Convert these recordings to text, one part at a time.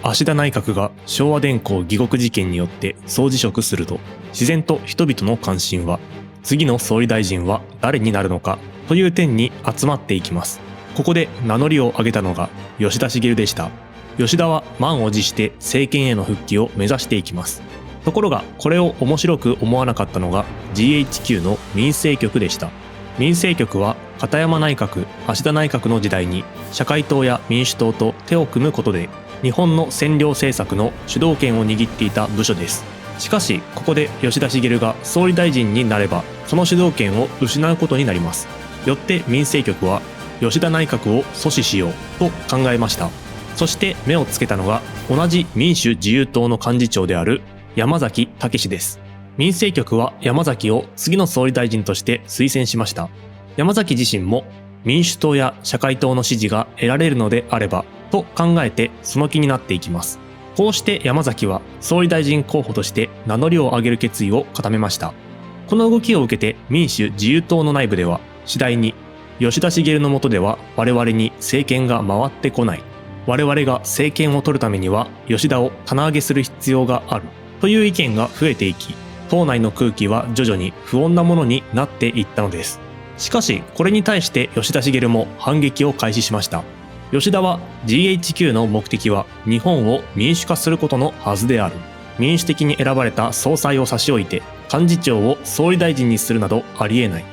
芦田内閣が昭和電工疑獄事件によって総辞職すると、自然と人々の関心は次の総理大臣は誰になるのかという点に集まっていきます。ここで名乗りを上げたのが吉田茂でした。吉田は満を持して政権への復帰を目指していきます。ところがこれを面白く思わなかったのが GHQ の民政局でした。民政局は片山内閣、芦田内閣の時代に社会党や民主党と手を組むことで日本の占領政策の主導権を握っていた部署です。しかしここで吉田茂が総理大臣になればその主導権を失うことになります。よって民政局は吉田内閣を阻止しようと考えました。そして目をつけたのが同じ民主自由党の幹事長である山崎武です。民政局は山崎を次の総理大臣として推薦しました。山崎自身も民主党や社会党の支持が得られるのであればと考えてその気になっていきます。こうして山崎は総理大臣候補として名乗りを上げる決意を固めました。この動きを受けて民主自由党の内部では次第に吉田茂の下では我々に政権が回ってこない。我々が政権を取るためには吉田を棚上げする必要があるという意見が増えていき、党内の空気は徐々に不穏なものになっていったのです。しかしこれに対して吉田茂も反撃を開始しました。吉田は GHQ の目的は日本を民主化することのはずである。民主的に選ばれた総裁を差し置いて幹事長を総理大臣にするなどありえない。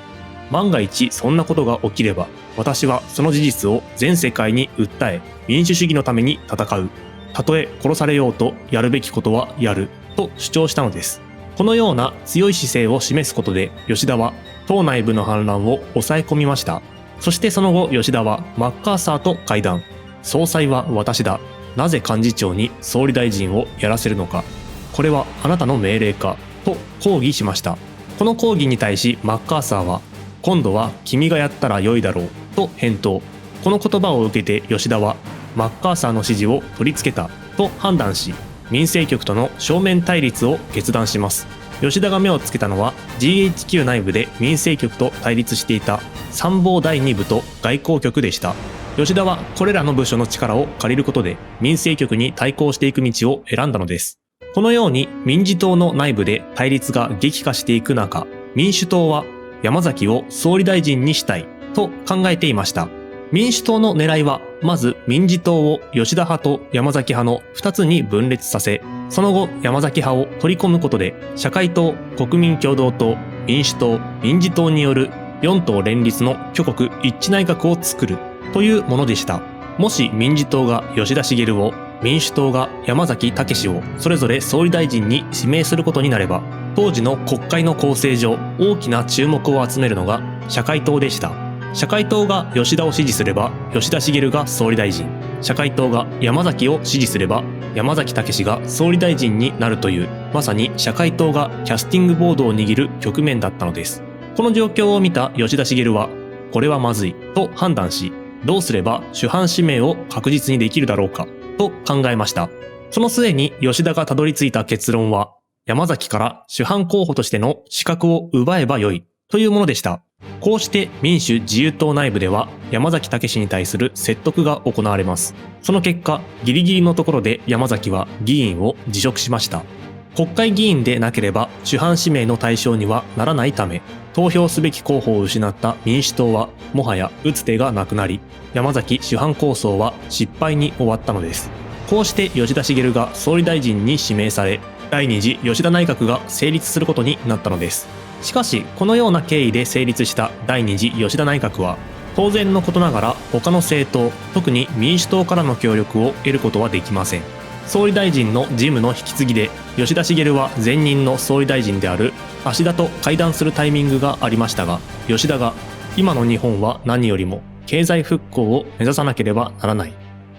万が一そんなことが起きれば私はその事実を全世界に訴え民主主義のために戦う。たとえ殺されようとやるべきことはやると主張したのです。このような強い姿勢を示すことで吉田は党内部の反乱を抑え込みました。そしてその後吉田はマッカーサーと会談。総裁は私だ。なぜ幹事長に総理大臣をやらせるのか。これはあなたの命令かと抗議しました。この抗議に対しマッカーサーは今度は君がやったら良いだろうと返答。この言葉を受けて吉田はマッカーサーの指示を取り付けたと判断し民政局との正面対立を決断します。吉田が目をつけたのは GHQ 内部で民政局と対立していた参謀第2部と外交局でした。吉田はこれらの部署の力を借りることで民政局に対抗していく道を選んだのです。このように民自党の内部で対立が激化していく中、民主党は山崎を総理大臣にしたいと考えていました。民主党の狙いはまず民自党を吉田派と山崎派の2つに分裂させ、その後山崎派を取り込むことで社会党、国民共同党、民主党、民自党による4党連立の挙国一致内閣を作るというものでした。もし民自党が吉田茂を、民主党が山崎武をそれぞれ総理大臣に指名することになれば、当時の国会の構成上大きな注目を集めるのが社会党でした。社会党が吉田を支持すれば吉田茂が総理大臣、社会党が山崎を支持すれば山崎武が総理大臣になるという、まさに社会党がキャスティングボードを握る局面だったのです。この状況を見た吉田茂はこれはまずいと判断し、どうすれば主犯指名を確実にできるだろうかと考えました。その末に吉田がたどり着いた結論は、山崎から主犯候補としての資格を奪えばよいというものでした。こうして民主自由党内部では山崎武に対する説得が行われます。その結果、ギリギリのところで山崎は議員を辞職しました。国会議員でなければ主犯指名の対象にはならないため、投票すべき候補を失った民主党はもはや打つ手がなくなり、山崎主犯構想は失敗に終わったのです。こうして吉田茂が総理大臣に指名され、第二次吉田内閣が成立することになったのです。しかしこのような経緯で成立した第二次吉田内閣は、当然のことながら他の政党、特に民主党からの協力を得ることはできません。総理大臣の事務の引き継ぎで吉田茂は前任の総理大臣である芦田と会談するタイミングがありましたが、吉田が今の日本は何よりも経済復興を目指さなければならない。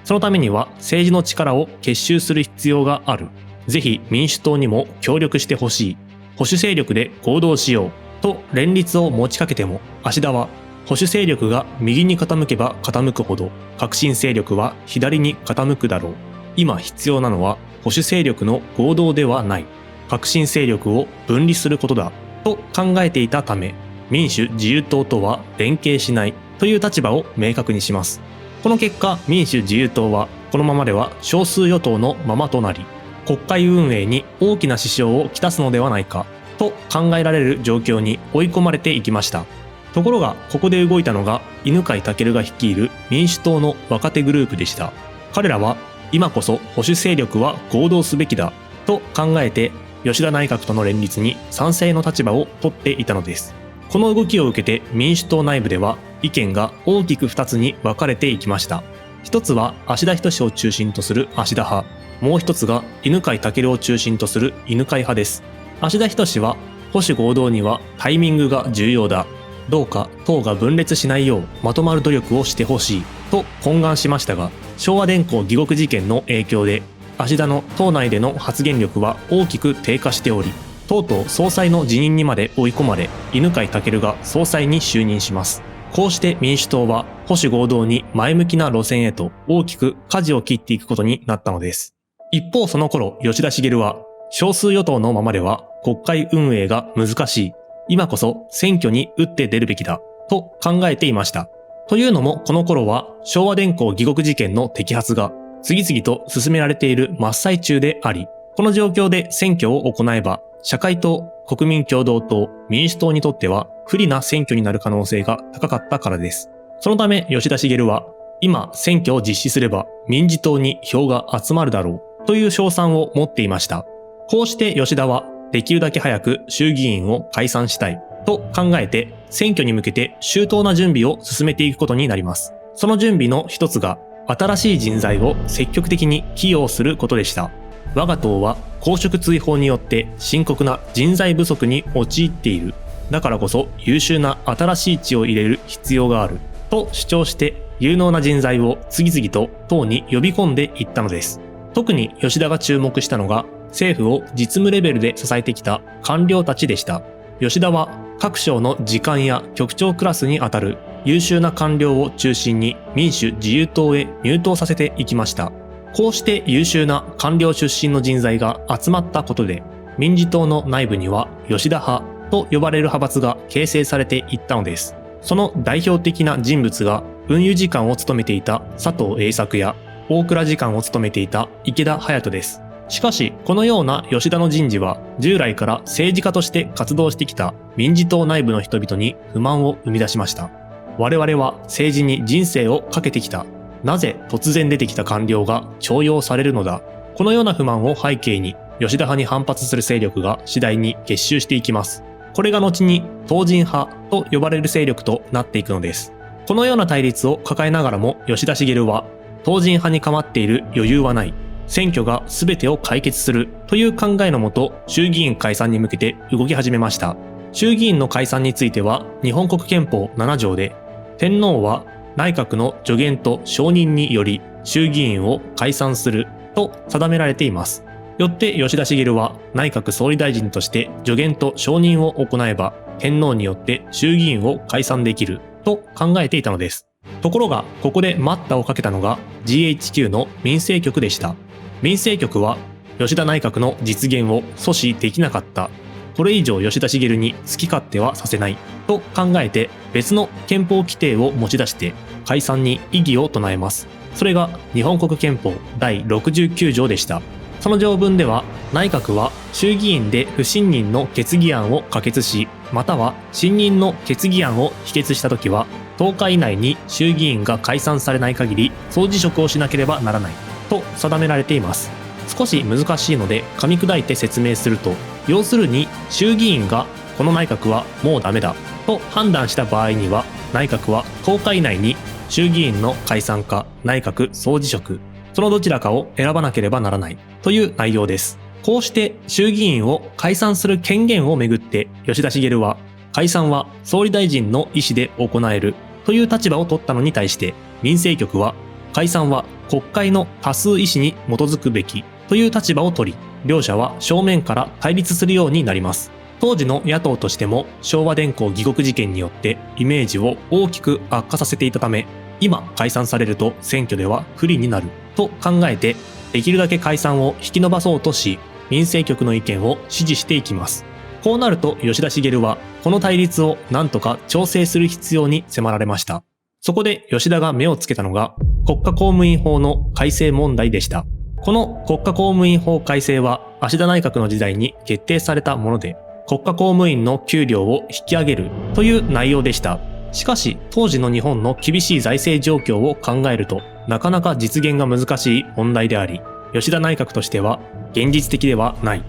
そのためには政治の力を結集する必要がある。ぜひ民主党にも協力してほしい。保守勢力で行動しようと連立を持ちかけても、芦田は保守勢力が右に傾けば傾くほど革新勢力は左に傾くだろう。今必要なのは保守勢力の合同ではない。革新勢力を分離することだと考えていたため、民主自由党とは連携しないという立場を明確にします。この結果、民主自由党はこのままでは少数与党のままとなり、国会運営に大きな支障をきたすのではないかと考えられる状況に追い込まれていきました。ところがここで動いたのが犬飼毅が率いる民主党の若手グループでした。彼らは今こそ保守勢力は合同すべきだと考えて吉田内閣との連立に賛成の立場を取っていたのです。この動きを受けて民主党内部では意見が大きく2つに分かれていきました。一つは芦田仁を中心とする芦田派、もう一つが犬飼毅を中心とする犬飼派です。芦田仁は保守合同にはタイミングが重要だ。どうか党が分裂しないようまとまる努力をしてほしいと懇願しましたが、昭和電工疑獄事件の影響で芦田の党内での発言力は大きく低下しており、とうとう総裁の辞任にまで追い込まれ、犬飼毅が総裁に就任します。こうして民主党は保守合同に前向きな路線へと大きく舵を切っていくことになったのです。一方その頃、吉田茂は少数与党のままでは国会運営が難しい。今こそ選挙に打って出るべきだと考えていました。というのもこの頃は昭和電工疑獄事件の摘発が次々と進められている真っ最中であり、この状況で選挙を行えば社会党、国民共同党、民主党にとっては不利な選挙になる可能性が高かったからです。そのため吉田茂は今選挙を実施すれば民自党に票が集まるだろうという勝算を持っていました。こうして吉田はできるだけ早く衆議院を解散したいと考えて選挙に向けて周到な準備を進めていくことになります。その準備の一つが新しい人材を積極的に起用することでした。我が党は公職追放によって深刻な人材不足に陥っている。だからこそ優秀な新しい血を入れる必要があると主張して有能な人材を次々と党に呼び込んでいったのです。特に吉田が注目したのが政府を実務レベルで支えてきた官僚たちでした。吉田は各省の次官や局長クラスにあたる優秀な官僚を中心に民主自由党へ入党させていきました。こうして優秀な官僚出身の人材が集まったことで、民自党の内部には吉田派と呼ばれる派閥が形成されていったのです。その代表的な人物が運輸次官を務めていた佐藤栄作や大蔵次官を務めていた池田隼人です。しかし、このような吉田の人事は従来から政治家として活動してきた民自党内部の人々に不満を生み出しました。我々は政治に人生をかけてきた。なぜ突然出てきた官僚が重用されるのだ。このような不満を背景に吉田派に反発する勢力が次第に結集していきます。これが後に党人派と呼ばれる勢力となっていくのです。このような対立を抱えながらも吉田茂は党人派に構っている余裕はない。選挙が全てを解決するという考えのもと衆議院解散に向けて動き始めました。衆議院の解散については日本国憲法7条で天皇は内閣の助言と承認により衆議院を解散すると定められています。よって吉田茂は内閣総理大臣として助言と承認を行えば天皇によって衆議院を解散できると考えていたのです。ところがここで待ったをかけたのが GHQ の民政局でした。民政局は吉田内閣の実現を阻止できなかった。これ以上吉田茂に好き勝手はさせないと考えて別の憲法規定を持ち出して解散に異議を唱えます。それが日本国憲法第69条でした。その条文では内閣は衆議院で不信任の決議案を可決し、または信任の決議案を否決したときは10日以内に衆議院が解散されない限り総辞職をしなければならないと定められています。少し難しいので噛み砕いて説明すると、要するに衆議院がこの内閣はもうダメだと判断した場合には内閣は10日以内に衆議院の解散か内閣総辞職、そのどちらかを選ばなければならないという内容です。こうして衆議院を解散する権限をめぐって吉田茂は解散は総理大臣の意思で行えるという立場を取ったのに対して民政局は解散は国会の多数意思に基づくべきという立場を取り、両者は正面から対立するようになります。当時の野党としても昭和電工疑獄事件によってイメージを大きく悪化させていたため、今解散されると選挙では不利になると考えて、できるだけ解散を引き延ばそうとし、民政局の意見を支持していきます。こうなると吉田茂はこの対立を何とか調整する必要に迫られました。そこで吉田が目をつけたのが国家公務員法の改正問題でした。この国家公務員法改正は芦田内閣の時代に決定されたもので、国家公務員の給料を引き上げるという内容でした。しかし当時の日本の厳しい財政状況を考えるとなかなか実現が難しい問題であり、吉田内閣としては現実的ではない。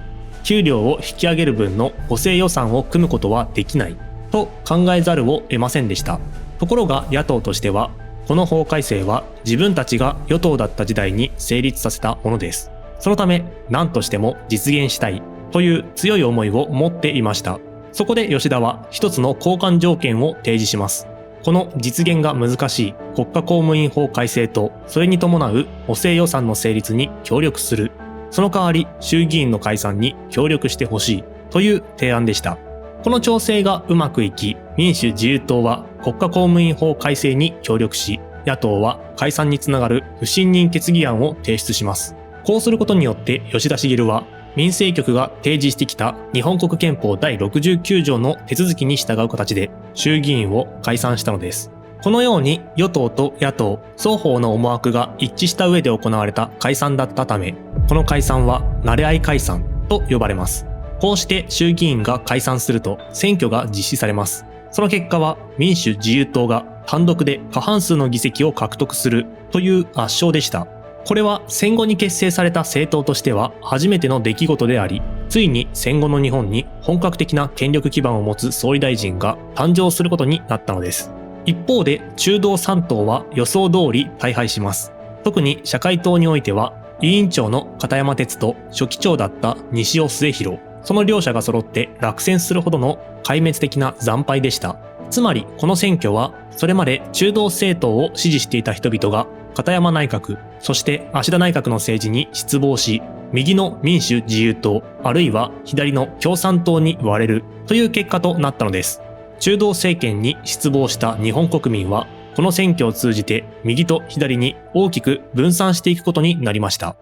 給料を引き上げる分の補正予算を組むことはできないと考えざるを得ませんでした。ところが野党としては、この法改正は自分たちが与党だった時代に成立させたものです。そのため何としても実現したいという強い思いを持っていました。そこで吉田は一つの交換条件を提示します。この実現が難しい国家公務員法改正とそれに伴う補正予算の成立に協力する。その代わり衆議院の解散に協力してほしいという提案でした。この調整がうまくいき、民主自由党は国家公務員法改正に協力し、野党は解散につながる不信任決議案を提出します。こうすることによって吉田茂は民政局が提示してきた日本国憲法第69条の手続きに従う形で衆議院を解散したのです。このように与党と野党双方の思惑が一致した上で行われた解散だったため、この解散は馴れ合い解散と呼ばれます。こうして衆議院が解散すると選挙が実施されます。その結果は民主自由党が単独で過半数の議席を獲得するという圧勝でした。これは戦後に結成された政党としては初めての出来事であり、ついに戦後の日本に本格的な権力基盤を持つ総理大臣が誕生することになったのです。一方で中道3党は予想通り大敗します。特に社会党においては委員長の片山哲と書記長だった西尾末広、その両者が揃って落選するほどの壊滅的な惨敗でした。つまりこの選挙はそれまで中道政党を支持していた人々が片山内閣、そして芦田内閣の政治に失望し、右の民主自由党、あるいは左の共産党に割れるという結果となったのです。中道政権に失望した日本国民は、この選挙を通じて右と左に大きく分散していくことになりました。